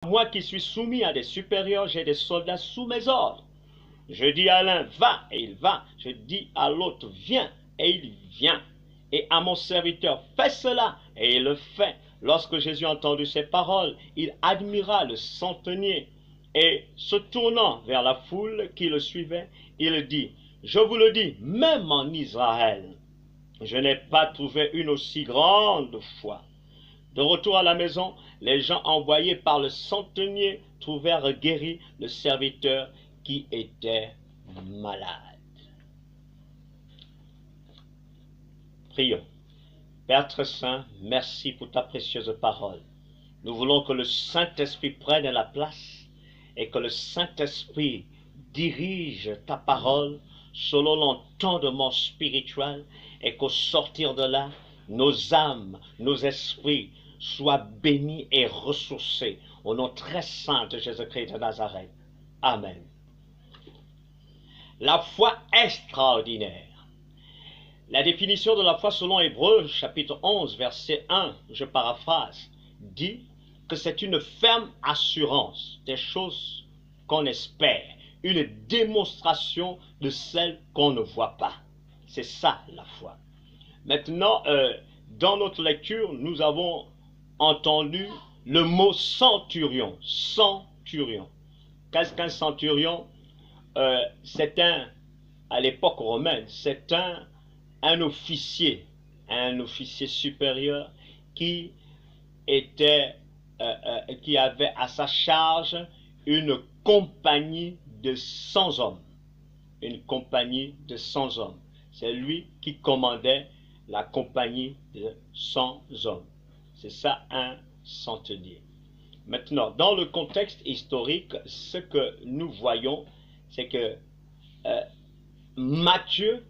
Moi qui suis soumis à des supérieurs, j'ai des soldats sous mes ordres. Je dis à l'un, va, et il va. Je dis à l'autre, viens, et il vient. Et à mon serviteur, fais cela, et il le fait. Lorsque Jésus a entendu ces paroles, il admira le centenier, et se tournant vers la foule qui le suivait, il dit, je vous le dis, même en Israël, je n'ai pas trouvé une aussi grande foi. De retour à la maison, les gens envoyés par le centenier trouvèrent guéri le serviteur qui était malade. Prions. Père très saint, merci pour ta précieuse parole. Nous voulons que le Saint-Esprit prenne la place et que le Saint-Esprit dirige ta parole selon l'entendement spirituel et qu'au sortir de là, nos âmes, nos esprits soient bénis et ressourcés au nom très saint de Jésus-Christ de Nazareth. Amen. La foi extraordinaire. La définition de la foi selon Hébreux, chapitre 11, verset 1, je paraphrase, dit que c'est une ferme assurance des choses qu'on espère, une démonstration de celles qu'on ne voit pas. C'est ça la foi. Maintenant, dans notre lecture, nous avons entendu le mot centurion. Centurion. Qu'est-ce qu'un centurion? C'est à l'époque romaine, c'est un officier supérieur qui avait à sa charge une compagnie de 100 hommes. Une compagnie de 100 hommes. C'est lui qui commandait la compagnie de 100 hommes. C'est ça un centenier. Maintenant, dans le contexte historique, ce que nous voyons, c'est que Matthieu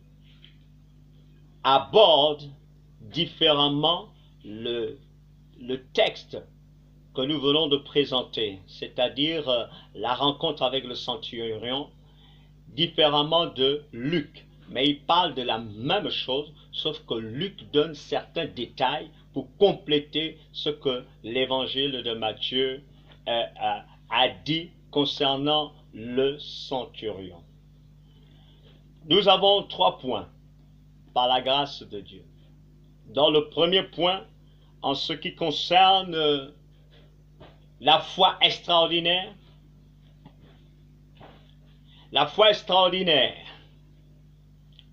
aborde différemment le texte que nous venons de présenter, c'est-à-dire la rencontre avec le centurion, différemment de Luc. Mais il parle de la même chose, sauf que Luc donne certains détails pour compléter ce que l'évangile de Matthieu a dit concernant le centurion. Nous avons 3 points par la grâce de Dieu. Dans le premier point, en ce qui concerne la foi extraordinaire,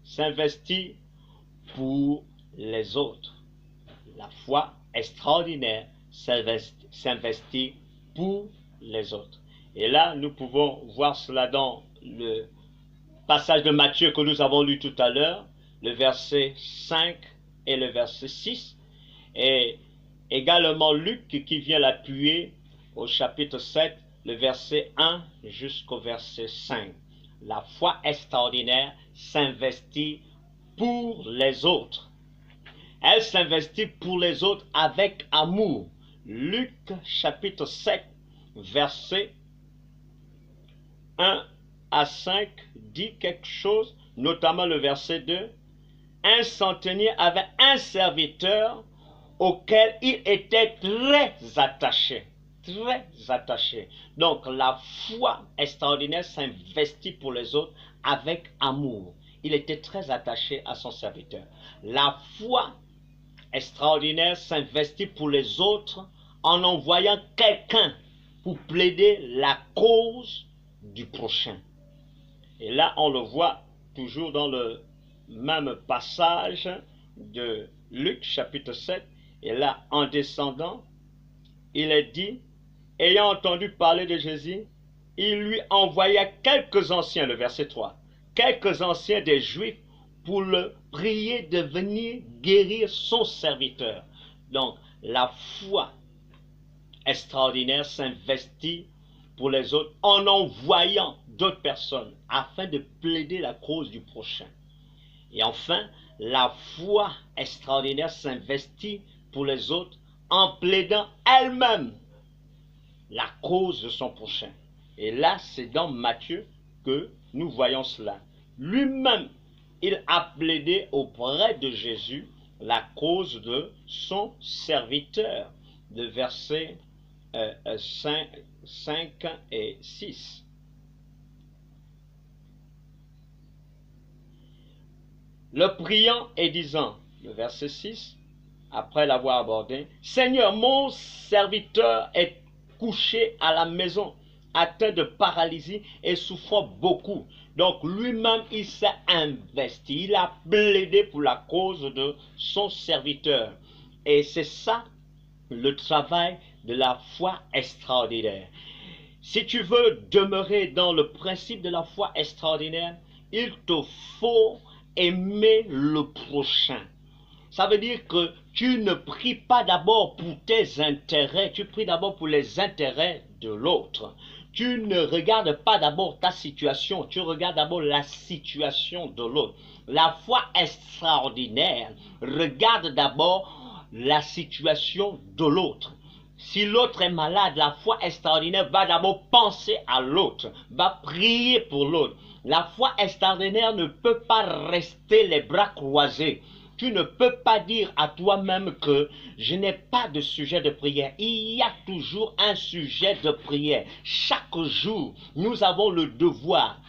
s'investit pour les autres. La foi extraordinaire s'investit pour les autres. Et là, nous pouvons voir cela dans le passage de Matthieu que nous avons lu tout à l'heure, le verset 5 et le verset 6, et également Luc qui vient l'appuyer au chapitre 7, le verset 1 jusqu'au verset 5. La foi extraordinaire s'investit pour les autres. Elle s'investit pour les autres avec amour. Luc chapitre 7, verset 1 à 5 dit quelque chose, notamment le verset 2. Un centenier avait un serviteur auquel il était très attaché. Très attaché. Donc la foi extraordinaire s'investit pour les autres avec amour. Il était très attaché à son serviteur. La foi extraordinaire s'investit pour les autres en envoyant quelqu'un pour plaider la cause du prochain. Et là, on le voit toujours dans le même passage de Luc chapitre 7. Et là, en descendant, il est dit, ayant entendu parler de Jésus, il lui envoya quelques anciens, le verset 3, quelques anciens des Juifs pour le prier de venir guérir son serviteur. Donc, la foi extraordinaire s'investit pour les autres en envoyant d'autres personnes afin de plaider la cause du prochain. Et enfin, la foi extraordinaire s'investit pour les autres en plaidant elle-même la cause de son prochain. Et là, c'est dans Matthieu que nous voyons cela. Lui-même, il a plaidé auprès de Jésus la cause de son serviteur. De verset 5 et 6. Le priant et disant, le verset 6, après l'avoir abordé, « Seigneur, mon serviteur est couché à la maison, atteint de paralysie et souffrant beaucoup. » Donc lui-même, il s'est investi, il a plaidé pour la cause de son serviteur. Et c'est ça le travail de la foi extraordinaire. Si tu veux demeurer dans le principe de la foi extraordinaire, il te faut aimer le prochain. Ça veut dire que tu ne pries pas d'abord pour tes intérêts, tu pries d'abord pour les intérêts de l'autre. Tu ne regardes pas d'abord ta situation, tu regardes d'abord la situation de l'autre. La foi extraordinaire regarde d'abord la situation de l'autre. Si l'autre est malade, la foi extraordinaire va d'abord penser à l'autre, va prier pour l'autre. La foi extraordinaire ne peut pas rester les bras croisés. Tu ne peux pas dire à toi-même que je n'ai pas de sujet de prière. Il y a toujours un sujet de prière. Chaque jour, nous avons le devoir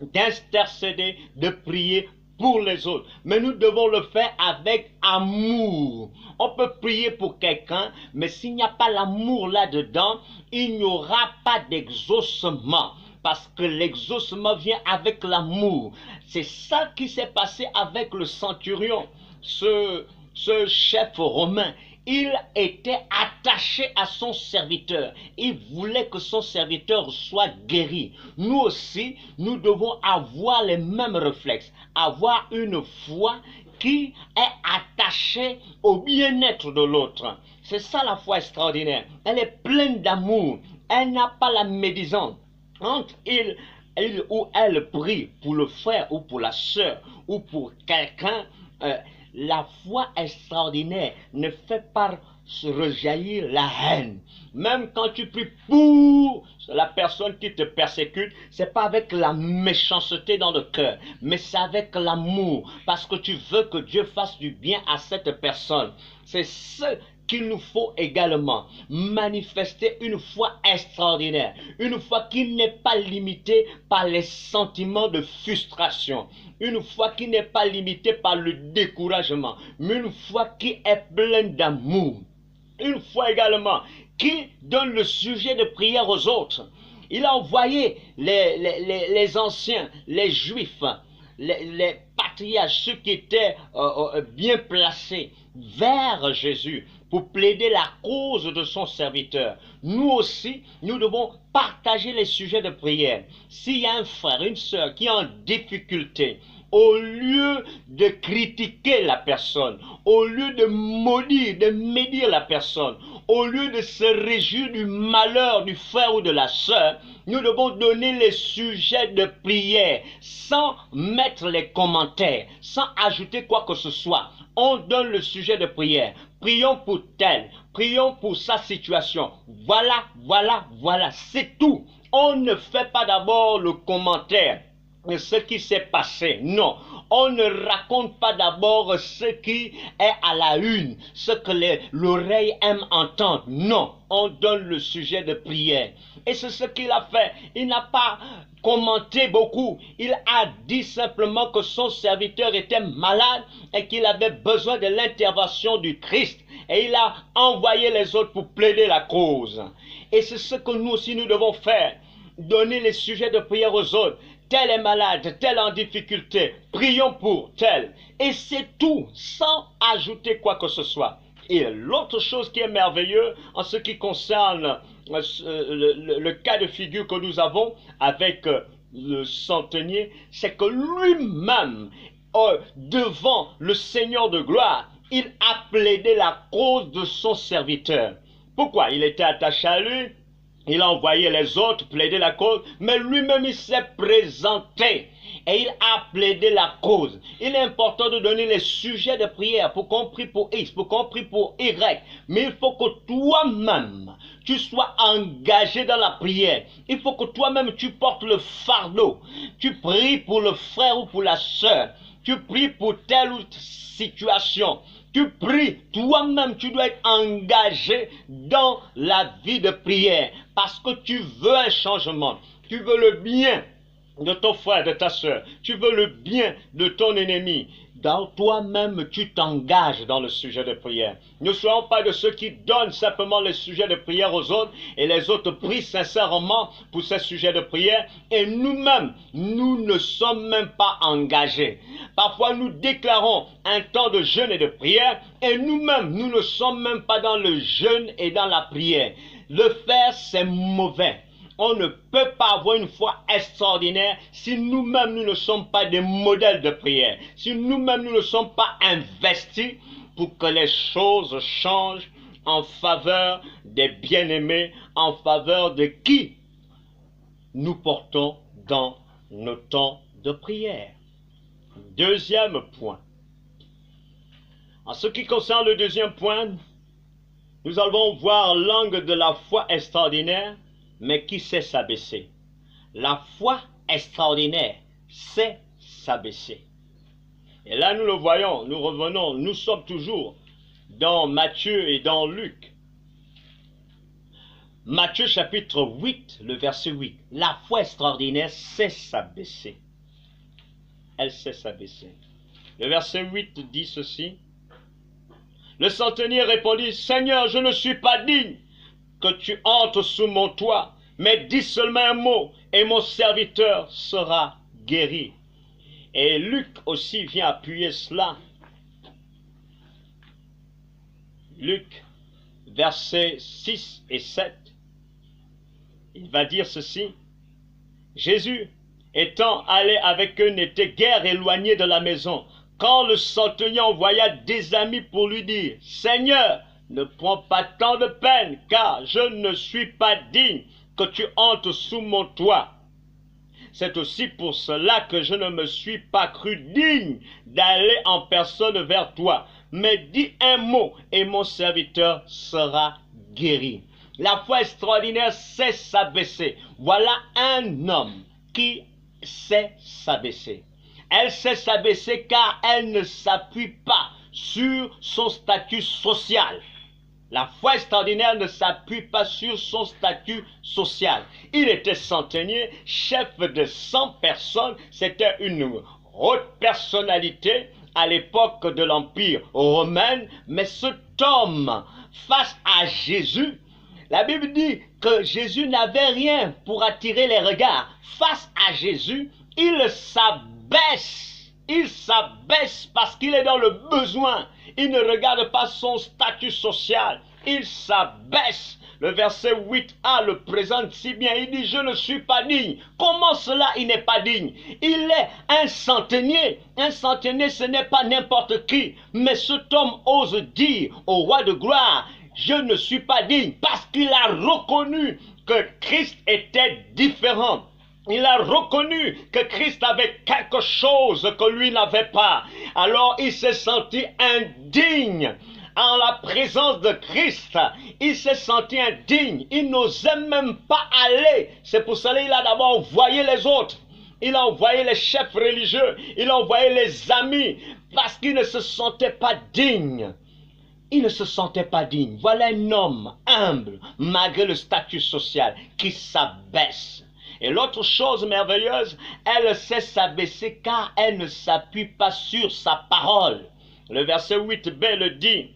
d'intercéder, de prier pour les autres. Mais nous devons le faire avec amour. On peut prier pour quelqu'un, mais s'il n'y a pas l'amour là-dedans, il n'y aura pas d'exaucement. Parce que l'exaucement vient avec l'amour. C'est ça qui s'est passé avec le centurion. Ce chef romain, il était attaché à son serviteur. Il voulait que son serviteur soit guéri. Nous aussi, nous devons avoir les mêmes réflexes. Avoir une foi qui est attachée au bien-être de l'autre. C'est ça la foi extraordinaire. Elle est pleine d'amour. Elle n'a pas la médisance. Quand il ou elle prie pour le frère ou pour la sœur ou pour quelqu'un, la foi extraordinaire ne fait pas se rejaillir la haine. Même quand tu pries pour la personne qui te persécute, c'est pas avec la méchanceté dans le cœur, mais c'est avec l'amour, parce que tu veux que Dieu fasse du bien à cette personne. C'est ce qu'il nous faut également manifester une foi extraordinaire, une foi qui n'est pas limitée par les sentiments de frustration, une foi qui n'est pas limitée par le découragement, mais une foi qui est pleine d'amour, une foi également qui donne le sujet de prière aux autres. Il a envoyé les anciens, les juifs, les patriarches, ceux qui étaient bien placés vers Jésus pour plaider la cause de son serviteur. Nous aussi, nous devons partager les sujets de prière. S'il y a un frère, une sœur qui est en difficulté, au lieu de critiquer la personne, au lieu de maudire, de médire la personne, au lieu de se réjouir du malheur du frère ou de la sœur, nous devons donner les sujets de prière sans mettre les commentaires, sans ajouter quoi que ce soit. On donne le sujet de prière. Prions pour tel, prions pour sa situation. Voilà, voilà, voilà, c'est tout. On ne fait pas d'abord le commentaire de ce qui s'est passé. Non, on ne raconte pas d'abord ce qui est à la une, ce que l'oreille aime entendre. Non, on donne le sujet de prière. Et c'est ce qu'il a fait. Il n'a pas commenté beaucoup. Il a dit simplement que son serviteur était malade et qu'il avait besoin de l'intervention du Christ. Et il a envoyé les autres pour plaider la cause. Et c'est ce que nous aussi nous devons faire. Donner les sujets de prière aux autres. Tel est malade, tel en difficulté. Prions pour tel. Et c'est tout, sans ajouter quoi que ce soit. Et l'autre chose qui est merveilleuse en ce qui concerne le cas de figure que nous avons avec le centenier, c'est que lui-même, devant le Seigneur de gloire, il a plaidé la cause de son serviteur. Pourquoi? Il était attaché à lui, il a envoyé les autres plaider la cause, mais lui-même il s'est présenté et il a plaidé la cause. Il est important de donner les sujets de prière pour qu'on prie pour X, pour qu'on prie pour Y. Mais il faut que toi-même, tu sois engagé dans la prière. Il faut que toi-même, tu portes le fardeau. Tu pries pour le frère ou pour la sœur. Tu pries pour telle ou telle situation. tu pries, toi-même tu dois être engagé dans la vie de prière parce que tu veux un changement, tu veux le bien de ton frère, de ta soeur, tu veux le bien de ton ennemi. Dans toi-même, tu t'engages dans le sujet de prière. Ne soyons pas de ceux qui donnent simplement les sujets de prière aux autres et les autres prient sincèrement pour ces sujets de prière et nous-mêmes, nous ne sommes même pas engagés. Parfois, nous déclarons un temps de jeûne et de prière et nous-mêmes, nous ne sommes même pas dans le jeûne et dans la prière. Le faire, c'est mauvais. On ne peut pas avoir une foi extraordinaire si nous-mêmes nous ne sommes pas des modèles de prière, si nous-mêmes nous ne sommes pas investis pour que les choses changent en faveur des bien-aimés, en faveur de qui nous portons dans nos temps de prière. Deuxième point. En ce qui concerne le deuxième point, nous allons voir l'angle de la foi extraordinaire, mais qui sait s'abaisser. La foi extraordinaire sait s'abaisser. Et là, nous le voyons, nous revenons, nous sommes toujours dans Matthieu et dans Luc. Matthieu chapitre 8, le verset 8. La foi extraordinaire sait s'abaisser. Elle sait s'abaisser. Le verset 8 dit ceci. Le centenier répondit, « Seigneur, je ne suis pas digne que tu entres sous mon toit, mais dis seulement un mot, et mon serviteur sera guéri. » Et Luc aussi vient appuyer cela. Luc, versets 6 et 7, il va dire ceci. Jésus, étant allé avec eux, n'était guère éloigné de la maison, quand le centenier envoya des amis pour lui dire, « Seigneur, ne prends pas tant de peine, car je ne suis pas digne que tu entres sous mon toit. C'est aussi pour cela que je ne me suis pas cru digne d'aller en personne vers toi. Mais dis un mot et mon serviteur sera guéri. » La foi extraordinaire sait s'abaisser. Voilà un homme qui sait s'abaisser. Elle sait s'abaisser car elle ne s'appuie pas sur son statut social. La foi extraordinaire ne s'appuie pas sur son statut social. Il était centenier, chef de 100 personnes. C'était une haute personnalité à l'époque de l'Empire romain. Mais cet homme, face à Jésus, la Bible dit que Jésus n'avait rien pour attirer les regards. Face à Jésus, il s'abaisse. Il s'abaisse parce qu'il est dans le besoin. Il ne regarde pas son statut social. Il s'abaisse. Le verset 8a le présente si bien. Il dit, je ne suis pas digne. Comment cela, il n'est pas digne? Il est un centenier. Un centenier, ce n'est pas n'importe qui. Mais cet homme ose dire au roi de gloire, je ne suis pas digne. Parce qu'il a reconnu que Christ était différent. Il a reconnu que Christ avait quelque chose que lui n'avait pas. Alors il s'est senti indigne en la présence de Christ. Il s'est senti indigne. Il n'osait même pas aller. C'est pour cela qu'il a d'abord envoyé les autres. Il a envoyé les chefs religieux. Il a envoyé les amis. Parce qu'il ne se sentait pas digne. Il ne se sentait pas digne. Voilà un homme humble, malgré le statut social, qui s'abaisse. Et l'autre chose merveilleuse, elle sait s'abaisser car elle ne s'appuie pas sur sa parole. Le verset 8b le dit.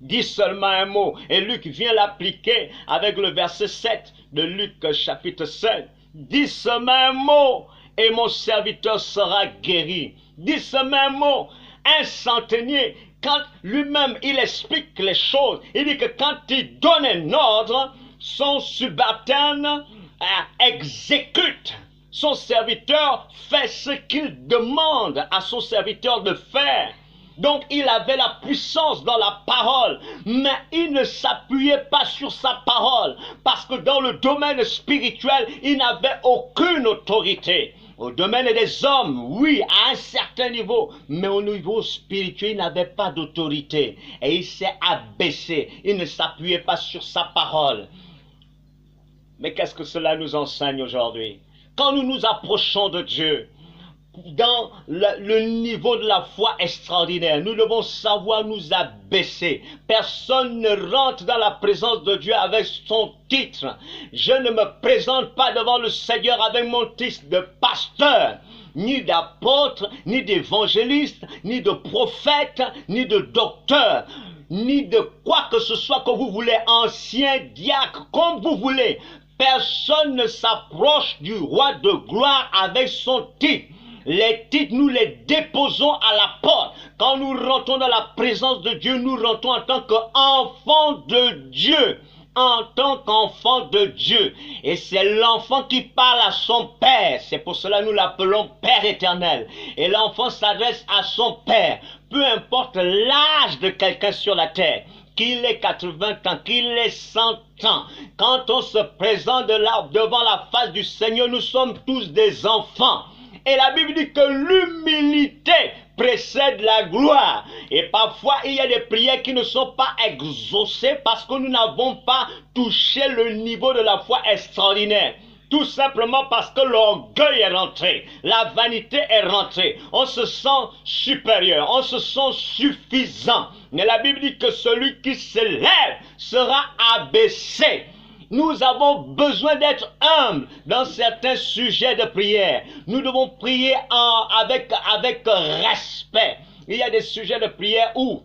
Dis seulement un mot. Et Luc vient l'appliquer avec le verset 7 de Luc chapitre 7. Dis seulement un mot et mon serviteur sera guéri. Dis seulement un mot. Un centenier, quand lui-même il explique les choses, il dit que quand il donne un ordre, son subalterne exécute. Son serviteur fait ce qu'il demande à son serviteur de faire. Donc il avait la puissance dans la parole, mais il ne s'appuyait pas sur sa parole, parce que dans le domaine spirituel, il n'avait aucune autorité. Au domaine des hommes, oui, à un certain niveau, mais au niveau spirituel, il n'avait pas d'autorité. Et il s'est abaissé, il ne s'appuyait pas sur sa parole. Mais qu'est-ce que cela nous enseigne aujourd'hui? Quand nous nous approchons de Dieu, dans le niveau de la foi extraordinaire. Nous devons savoir nous abaisser. Personne ne rentre dans la présence de Dieu avec son titre. Je ne me présente pas devant le Seigneur avec mon titre de pasteur, ni d'apôtre, ni d'évangéliste, ni de prophète, ni de docteur, ni de quoi que ce soit que vous voulez, ancien diacre, comme vous voulez. Personne ne s'approche du roi de gloire avec son titre. Les titres, nous les déposons à la porte. Quand nous rentrons dans la présence de Dieu, nous rentrons en tant qu'enfants de Dieu. En tant qu'enfant de Dieu. Et c'est l'enfant qui parle à son Père. C'est pour cela que nous l'appelons Père éternel. Et l'enfant s'adresse à son Père. Peu importe l'âge de quelqu'un sur la terre. Qu'il ait 80 ans, qu'il ait 100 ans. Quand on se présente devant la face du Seigneur, nous sommes tous des enfants. Et la Bible dit que l'humilité précède la gloire. Et parfois, il y a des prières qui ne sont pas exaucées parce que nous n'avons pas touché le niveau de la foi extraordinaire. Tout simplement parce que l'orgueil est rentré, la vanité est rentrée. On se sent supérieur, on se sent suffisant. Mais la Bible dit que celui qui s'élève sera abaissé. Nous avons besoin d'être humbles dans certains sujets de prière. Nous devons prier avec respect. Il y a des sujets de prière où,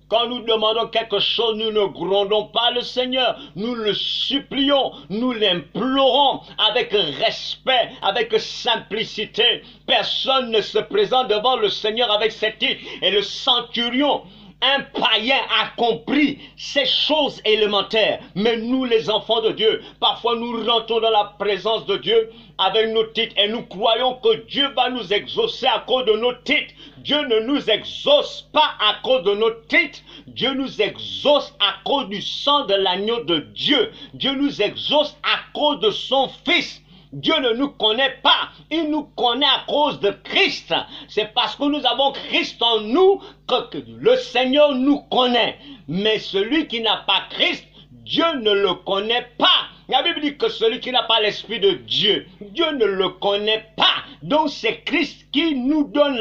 quand nous demandons quelque chose, nous ne grondons pas le Seigneur. Nous le supplions, nous l'implorons avec respect, avec simplicité. Personne ne se présente devant le Seigneur avec ses titres. Et le centurion, un païen, a compris ces choses élémentaires. Mais nous, les enfants de Dieu, parfois nous rentrons dans la présence de Dieu avec nos titres et nous croyons que Dieu va nous exaucer à cause de nos titres. Dieu ne nous exauce pas à cause de nos titres. Dieu nous exauce à cause du sang de l'agneau de Dieu. Dieu nous exauce à cause de son Fils. Dieu ne nous connaît pas, il nous connaît à cause de Christ. C'est parce que nous avons Christ en nous que le Seigneur nous connaît. Mais celui qui n'a pas Christ, Dieu ne le connaît pas. La Bible dit que celui qui n'a pas l'Esprit de Dieu, Dieu ne le connaît pas. Donc c'est Christ qui nous donne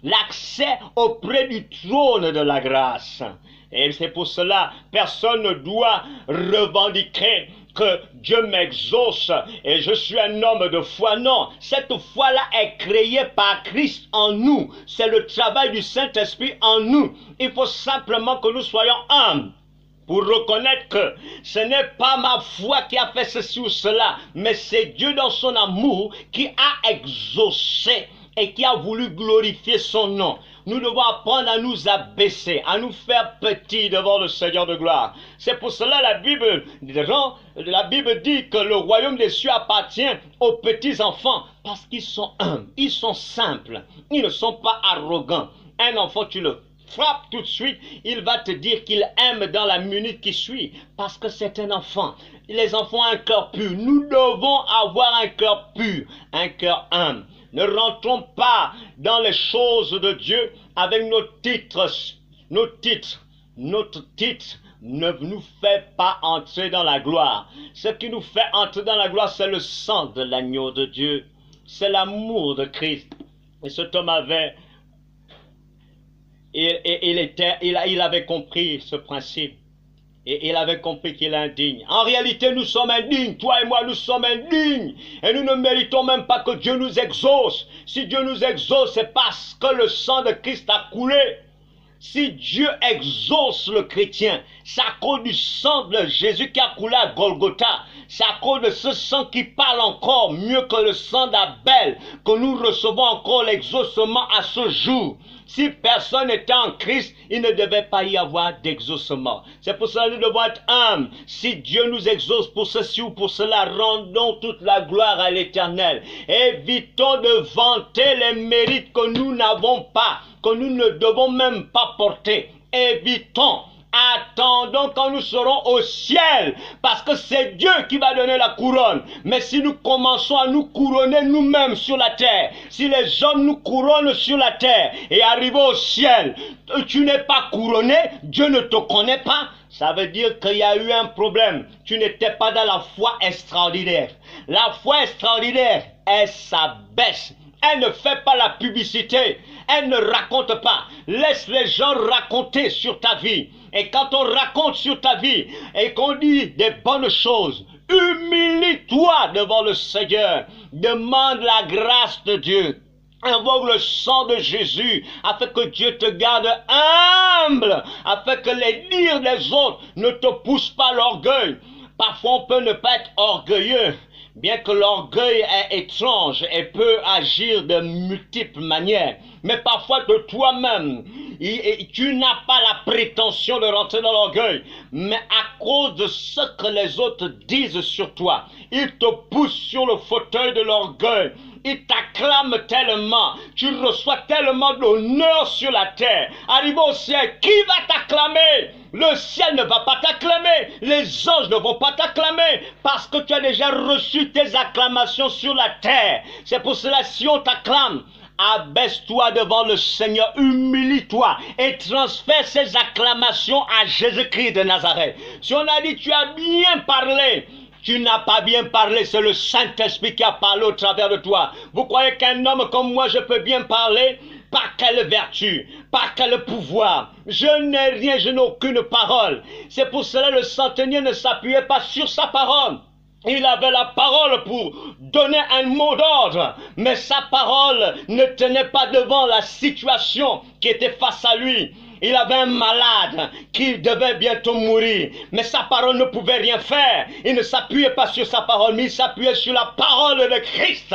l'accès auprès du trône de la grâce. Et c'est pour cela, personne ne doit revendiquer que Dieu m'exauce et je suis un homme de foi. Non, cette foi-là est créée par Christ en nous. C'est le travail du Saint-Esprit en nous. Il faut simplement que nous soyons humbles pour reconnaître que ce n'est pas ma foi qui a fait ceci ou cela, mais c'est Dieu dans son amour qui a exaucé et qui a voulu glorifier son nom. Nous devons apprendre à nous abaisser, à nous faire petits devant le Seigneur de gloire. C'est pour cela la Bible dit que le royaume des cieux appartient aux petits enfants parce qu'ils sont humbles, ils sont simples, ils ne sont pas arrogants. Un enfant, tu le frappes tout de suite, il va te dire qu'il aime dans la minute qui suit parce que c'est un enfant. Les enfants ont un cœur pur. Nous devons avoir un cœur pur, un cœur humble. Ne rentrons pas dans les choses de Dieu avec nos titres. Notre titre ne nous fait pas entrer dans la gloire. Ce qui nous fait entrer dans la gloire, c'est le sang de l'agneau de Dieu. C'est l'amour de Christ. Et cet homme il avait compris ce principe. Et il avait compris qu'il est indigne. En réalité, nous sommes indignes. Toi et moi, nous sommes indignes. Et nous ne méritons même pas que Dieu nous exauce. Si Dieu nous exauce, c'est parce que le sang de Christ a coulé. Si Dieu exauce le chrétien, c'est à cause du sang de Jésus qui a coulé à Golgotha. C'est à cause de ce sang qui parle encore mieux que le sang d'Abel que nous recevons encore l'exaucement à ce jour. Si personne n'était en Christ, il ne devait pas y avoir d'exaucement. C'est pour cela que nous devons être humbles. Si Dieu nous exauce pour ceci ou pour cela, rendons toute la gloire à l'Éternel. Évitons de vanter les mérites que nous n'avons pas, que nous ne devons même pas porter. Évitons. Attendons quand nous serons au ciel, parce que c'est Dieu qui va donner la couronne. Mais si nous commençons à nous couronner nous-mêmes sur la terre, si les hommes nous couronnent sur la terre et arrivent au ciel, tu n'es pas couronné, Dieu ne te connaît pas, ça veut dire qu'il y a eu un problème. Tu n'étais pas dans la foi extraordinaire. La foi extraordinaire, elle s'abaisse. Elle ne fait pas la publicité. Elle ne raconte pas. Laisse les gens raconter sur ta vie. Et quand on raconte sur ta vie et qu'on dit des bonnes choses, humilie-toi devant le Seigneur. Demande la grâce de Dieu. Invoque le sang de Jésus afin que Dieu te garde humble, afin que les dires des autres ne te poussent pas à l'orgueil. Parfois on peut ne pas être orgueilleux, bien que l'orgueil est étrange et peut agir de multiples manières. Mais parfois de toi-même, tu n'as pas la prétention de rentrer dans l'orgueil, mais à cause de ce que les autres disent sur toi, ils te poussent sur le fauteuil de l'orgueil. Ils t'acclament tellement, tu reçois tellement d'honneur sur la terre. Arrivé au ciel, qui va t'acclamer? Le ciel ne va pas t'acclamer, les anges ne vont pas t'acclamer, parce que tu as déjà reçu tes acclamations sur la terre. C'est pour cela, si on t'acclame, abaisse-toi devant le Seigneur, humilie-toi et transfère ces acclamations à Jésus-Christ de Nazareth. Si on a dit tu as bien parlé, tu n'as pas bien parlé, c'est le Saint-Esprit qui a parlé au travers de toi. Vous croyez qu'un homme comme moi, je peux bien parler? Par quelle vertu? Par quel pouvoir? Je n'ai rien, je n'ai aucune parole. C'est pour cela que le centenier ne s'appuyait pas sur sa parole. Il avait la parole pour donner un mot d'ordre, mais sa parole ne tenait pas devant la situation qui était face à lui. Il avait un malade qui devait bientôt mourir, mais sa parole ne pouvait rien faire. Il ne s'appuyait pas sur sa parole, mais il s'appuyait sur la parole de Christ.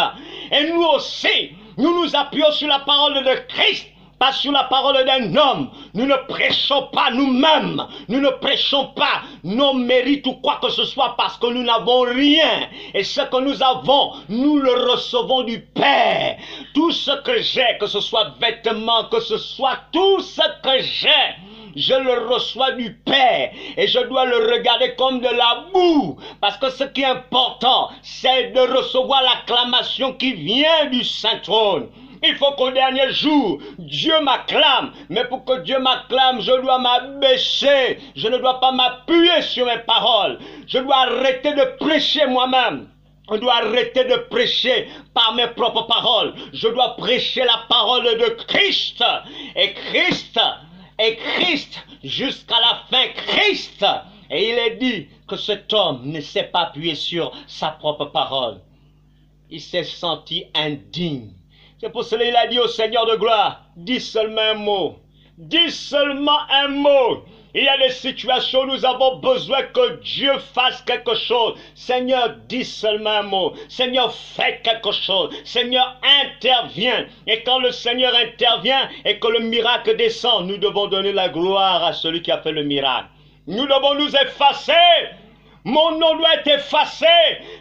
Et nous aussi, nous nous appuyons sur la parole de Christ, pas sur la parole d'un homme. Nous ne prêchons pas nous-mêmes, nous ne prêchons pas nos mérites ou quoi que ce soit, parce que nous n'avons rien. Et ce que nous avons, nous le recevons du Père. Tout ce que j'ai, que ce soit vêtements, que ce soit tout ce que j'ai, je le reçois du Père et je dois le regarder comme de la boue, parce que ce qui est important, c'est de recevoir l'acclamation qui vient du Saint-Trône. Il faut qu'au dernier jour, Dieu m'acclame. Mais pour que Dieu m'acclame, je dois m'abaisser. Je ne dois pas m'appuyer sur mes paroles. Je dois arrêter de prêcher moi-même. Je dois arrêter de prêcher par mes propres paroles. Je dois prêcher la parole de Christ. Et Christ, jusqu'à la fin, Christ. Et il est dit que cet homme ne s'est pas appuyé sur sa propre parole. Il s'est senti indigne. C'est pour cela qu'il a dit au Seigneur de gloire, dis seulement un mot. Dis seulement un mot. Il y a des situations où nous avons besoin que Dieu fasse quelque chose. Seigneur, dis seulement un mot. Seigneur, fais quelque chose. Seigneur, interviens. Et quand le Seigneur intervient et que le miracle descend, nous devons donner la gloire à celui qui a fait le miracle. Nous devons nous effacer. Mon nom doit être effacé.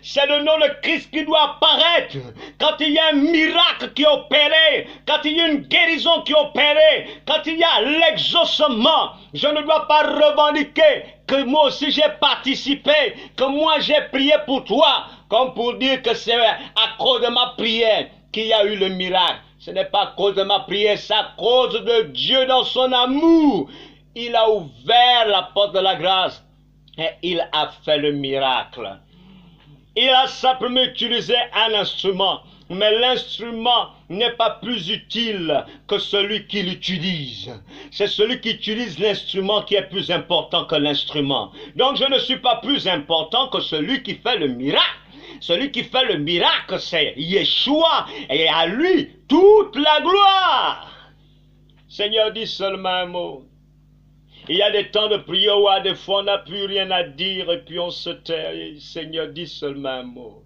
C'est le nom de Christ qui doit apparaître. Quand il y a un miracle qui est opéré, quand il y a une guérison qui est opérée, quand il y a l'exaucement, je ne dois pas revendiquer que moi aussi j'ai participé, que moi j'ai prié pour toi, comme pour dire que c'est à cause de ma prière qu'il y a eu le miracle. Ce n'est pas à cause de ma prière, c'est à cause de Dieu dans son amour. Il a ouvert la porte de la grâce. Et il a fait le miracle. Il a simplement utilisé un instrument. Mais l'instrument n'est pas plus utile que celui qui l'utilise. C'est celui qui utilise l'instrument qui est plus important que l'instrument. Donc je ne suis pas plus important que celui qui fait le miracle. Celui qui fait le miracle, c'est Yeshua. Et à lui, toute la gloire. Seigneur, dis seulement un mot. Il y a des temps de prière où à des fois on n'a plus rien à dire et puis on se tait. Seigneur, dis seulement un mot.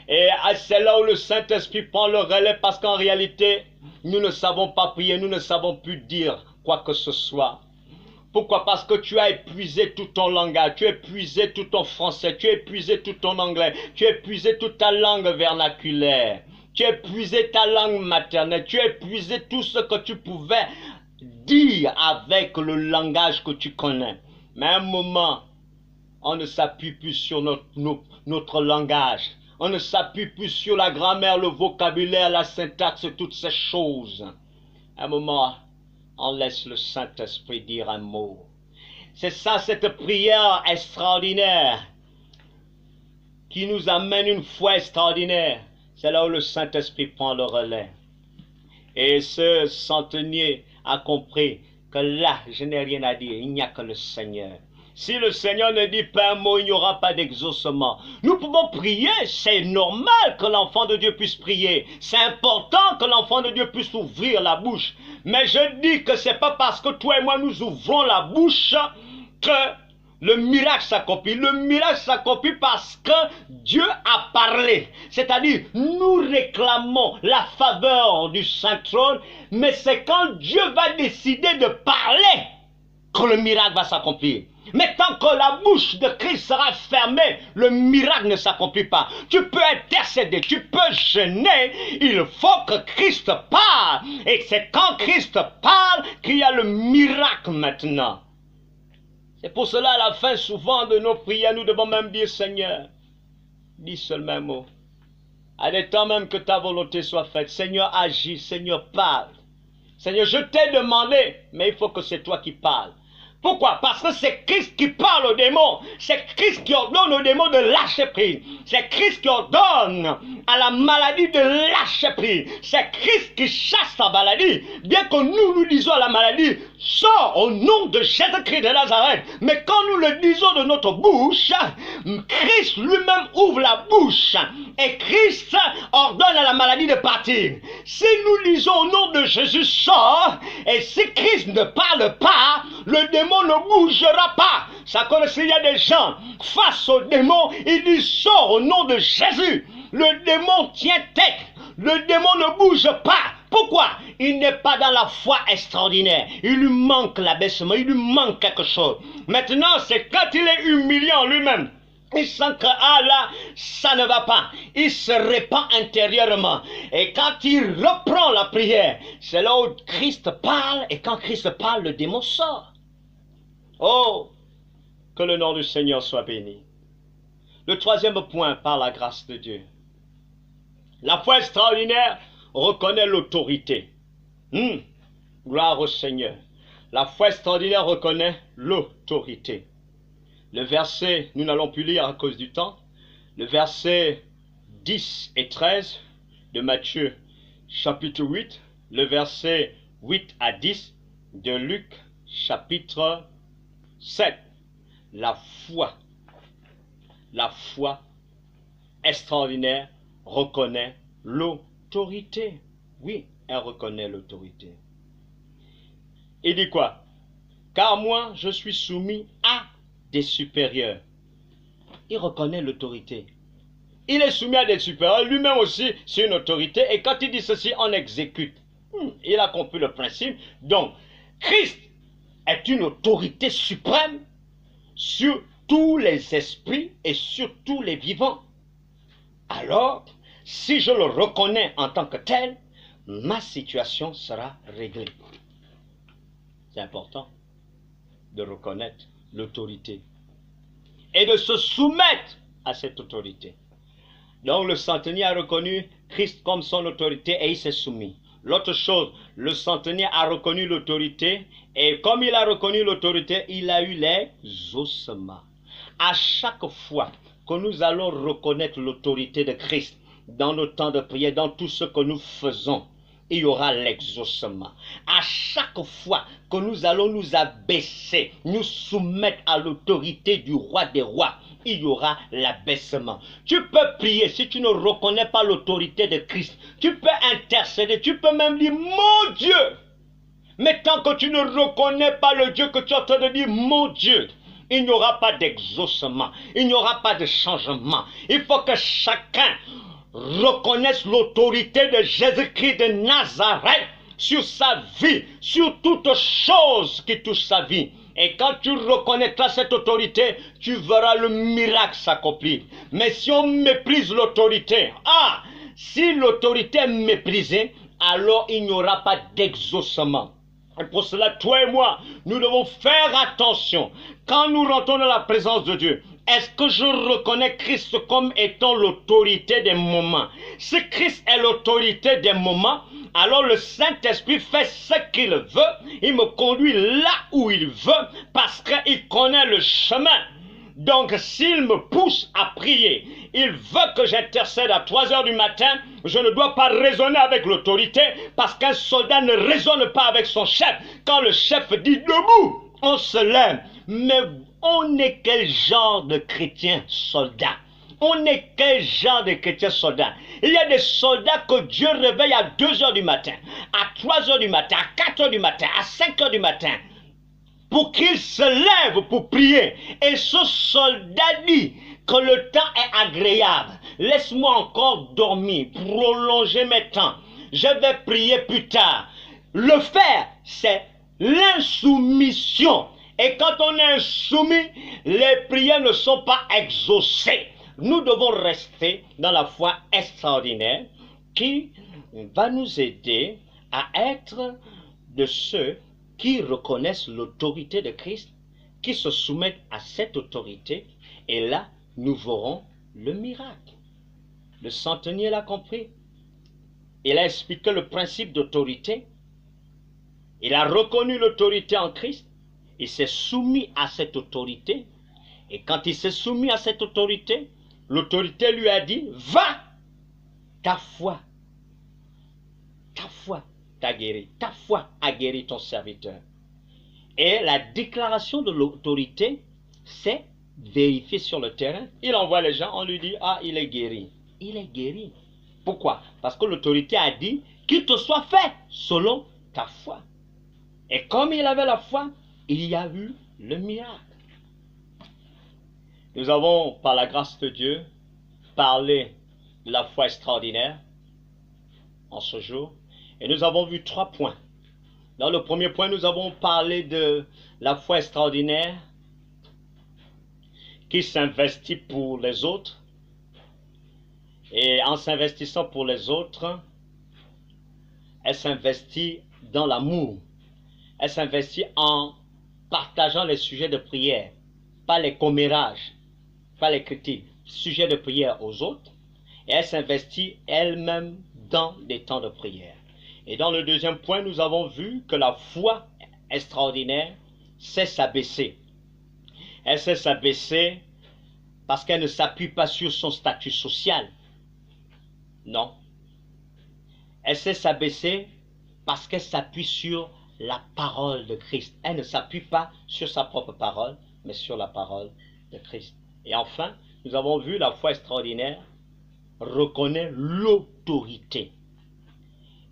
Et c'est là où le Saint-Esprit prend le relais, parce qu'en réalité, nous ne savons pas prier, nous ne savons plus dire quoi que ce soit. Pourquoi? Parce que tu as épuisé tout ton langage, tu as épuisé tout ton français, tu as épuisé tout ton anglais, tu as épuisé toute ta langue vernaculaire, tu as épuisé ta langue maternelle, tu as épuisé tout ce que tu pouvais dire avec le langage que tu connais. Mais à un moment, on ne s'appuie plus sur notre langage. On ne s'appuie plus sur la grammaire, le vocabulaire, la syntaxe, toutes ces choses. À un moment, on laisse le Saint-Esprit dire un mot. C'est ça, cette prière extraordinaire qui nous amène une foi extraordinaire. C'est là où le Saint-Esprit prend le relais. Et ce centenier a compris que là, je n'ai rien à dire, il n'y a que le Seigneur. Si le Seigneur ne dit pas un mot, il n'y aura pas d'exaucement. Nous pouvons prier, c'est normal que l'enfant de Dieu puisse prier. C'est important que l'enfant de Dieu puisse ouvrir la bouche. Mais je dis que ce n'est pas parce que toi et moi nous ouvrons la bouche que le miracle s'accomplit. Le miracle s'accomplit parce que Dieu a parlé. C'est-à-dire, nous réclamons la faveur du Saint-Trône, mais c'est quand Dieu va décider de parler que le miracle va s'accomplir. Mais tant que la bouche de Christ sera fermée, le miracle ne s'accomplit pas. Tu peux intercéder, tu peux jeûner, il faut que Christ parle. Et c'est quand Christ parle qu'il y a le miracle maintenant. C'est pour cela, à la fin souvent de nos prières, nous devons même dire, Seigneur, dis seulement un mot. À des temps même que ta volonté soit faite. Seigneur, agis, Seigneur, parle. Seigneur, je t'ai demandé, mais il faut que c'est toi qui parles. Pourquoi? Parce que c'est Christ qui parle aux démons. C'est Christ qui ordonne aux démons de lâcher prise. C'est Christ qui ordonne à la maladie de lâcher prise. C'est Christ qui chasse la maladie. Bien que nous disons à la maladie, sors au nom de Jésus-Christ de Nazareth. Mais quand nous le disons de notre bouche, Christ lui-même ouvre la bouche. Et Christ ordonne à la maladie de partir. Si nous disons au nom de Jésus, sors. Et si Christ ne parle pas, le démon ne bougera pas. Ça comme s'il y a des gens face au démon, ils disent sors au nom de Jésus. Le démon tient tête. Le démon ne bouge pas. Pourquoi? Il n'est pas dans la foi extraordinaire. Il lui manque l'abaissement, il lui manque quelque chose. Maintenant, c'est quand il est humilié en lui-même. Il sent que, ah là, ça ne va pas. Il se répand intérieurement. Et quand il reprend la prière, c'est là où Christ parle. Et quand Christ parle, le démon sort. Oh, que le nom du Seigneur soit béni. Le troisième point, par la grâce de Dieu. La foi extraordinaire reconnaît l'autorité. Gloire au Seigneur. La foi extraordinaire reconnaît l'autorité. Le verset, nous n'allons plus lire à cause du temps, le verset 10 et 13 de Matthieu chapitre 8, le verset 8 à 10 de Luc chapitre 7. La foi extraordinaire reconnaît l'autorité. Oui, elle reconnaît l'autorité. Il dit quoi? Car moi, je suis soumis à des supérieurs. Il reconnaît l'autorité. Il est soumis à des supérieurs. Lui-même aussi, c'est une autorité. Et quand il dit ceci, on exécute. Il a compris le principe. Donc, Christ est une autorité suprême sur tous les esprits et sur tous les vivants. Alors, si je le reconnais en tant que tel, ma situation sera réglée. C'est important de reconnaître l'autorité et de se soumettre à cette autorité. Donc le centenier a reconnu Christ comme son autorité et il s'est soumis. L'autre chose, le centenier a reconnu l'autorité et comme il a reconnu l'autorité, il a eu les ossements. À chaque fois que nous allons reconnaître l'autorité de Christ dans nos temps de prière, dans tout ce que nous faisons, il y aura l'exaucement. À chaque fois que nous allons nous abaisser, nous soumettre à l'autorité du roi des rois, il y aura l'abaissement. Tu peux prier si tu ne reconnais pas l'autorité de Christ. Tu peux intercéder, tu peux même dire mon Dieu. Mais tant que tu ne reconnais pas le Dieu que tu es en train de dire mon Dieu, il n'y aura pas d'exaucement, il n'y aura pas de changement. Il faut que chacun reconnaisse l'autorité de Jésus-Christ de Nazareth sur sa vie, sur toute chose qui touche sa vie. Et quand tu reconnaîtras cette autorité, tu verras le miracle s'accomplir. Mais si on méprise l'autorité, si l'autorité est méprisée, alors il n'y aura pas d'exaucement. Et pour cela, toi et moi, nous devons faire attention. Quand nous rentrons dans la présence de Dieu, est-ce que je reconnais Christ comme étant l'autorité des moments? Si Christ est l'autorité des moments, alors le Saint-Esprit fait ce qu'il veut. Il me conduit là où il veut parce qu'il connaît le chemin. Donc s'il me pousse à prier, il veut que j'intercède à 3 heures du matin, je ne dois pas raisonner avec l'autorité, parce qu'un soldat ne raisonne pas avec son chef. Quand le chef dit debout, on se lève. Mais on est quel genre de chrétien soldat? On est quel genre de chrétien soldat? Il y a des soldats que Dieu réveille à 2 heures du matin, à 3 heures du matin, à 4 heures du matin, à 5 heures du matin, pour qu'ils se lèvent pour prier. Et ce soldat dit que le temps est agréable. Laisse-moi encore dormir, prolonger mes temps. Je vais prier plus tard. Le faire, c'est l'insoumission. Et quand on est insoumis, les prières ne sont pas exaucées. Nous devons rester dans la foi extraordinaire qui va nous aider à être de ceux qui reconnaissent l'autorité de Christ, qui se soumettent à cette autorité, et là, nous verrons le miracle. Le centenier l'a compris. Il a expliqué le principe d'autorité. Il a reconnu l'autorité en Christ. Il s'est soumis à cette autorité. Et quand il s'est soumis à cette autorité, l'autorité lui a dit, va, ta foi t'a guéri, ta foi a guéri ton serviteur. Et la déclaration de l'autorité, c'est vérifier sur le terrain. Il envoie les gens, on lui dit, ah, il est guéri. Il est guéri. Pourquoi? Parce que l'autorité a dit, qu'il te soit fait selon ta foi. Et comme il avait la foi, il y a eu le miracle. Nous avons, par la grâce de Dieu, parlé de la foi extraordinaire en ce jour. Et nous avons vu 3 points. Dans le premier point, nous avons parlé de la foi extraordinaire qui s'investit pour les autres. Et en s'investissant pour les autres, elle s'investit dans l'amour. Elle s'investit en partageant les sujets de prière, pas les commérages, pas les critiques, sujets de prière aux autres. Et elle s'investit elle-même dans des temps de prière. Et dans le deuxième point, nous avons vu que la foi extraordinaire sait s'abaisser. Elle sait s'abaisser parce qu'elle ne s'appuie pas sur son statut social. Non. Elle sait s'abaisser parce qu'elle s'appuie sur la parole de Christ. Elle ne s'appuie pas sur sa propre parole, mais sur la parole de Christ. Et enfin, nous avons vu la foi extraordinaire reconnaît l'autorité.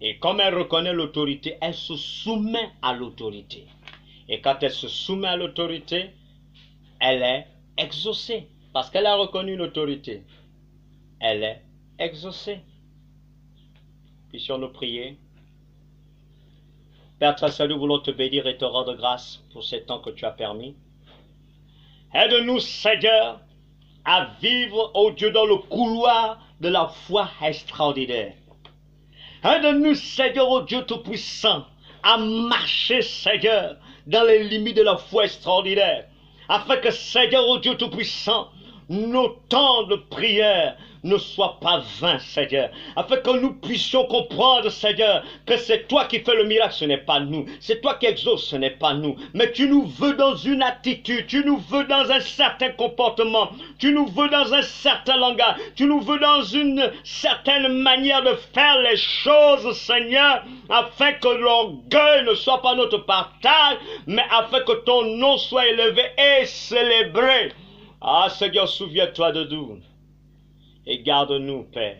Et comme elle reconnaît l'autorité, elle se soumet à l'autorité. Et quand elle se soumet à l'autorité, elle est exaucée. Parce qu'elle a reconnu l'autorité. Elle est exaucée. Puissions-nous prier. Père très saint, nous voulons te bénir et te rendre grâce pour ces temps que tu as permis. Aide-nous, Seigneur, à vivre, ô Dieu, dans le couloir de la foi extraordinaire. Aide-nous, Seigneur, ô Dieu Tout-Puissant, à marcher, Seigneur, dans les limites de la foi extraordinaire, afin que, Seigneur, ô Dieu Tout-Puissant, nos temps de prière ne soient pas vains, Seigneur, afin que nous puissions comprendre, Seigneur, que c'est toi qui fais le miracle, ce n'est pas nous, c'est toi qui exauces, ce n'est pas nous, mais tu nous veux dans une attitude, tu nous veux dans un certain comportement, tu nous veux dans un certain langage, tu nous veux dans une certaine manière de faire les choses, Seigneur, afin que l'orgueil ne soit pas notre partage, mais afin que ton nom soit élevé et célébré. Ah Seigneur, souviens-toi de nous et garde-nous, Père.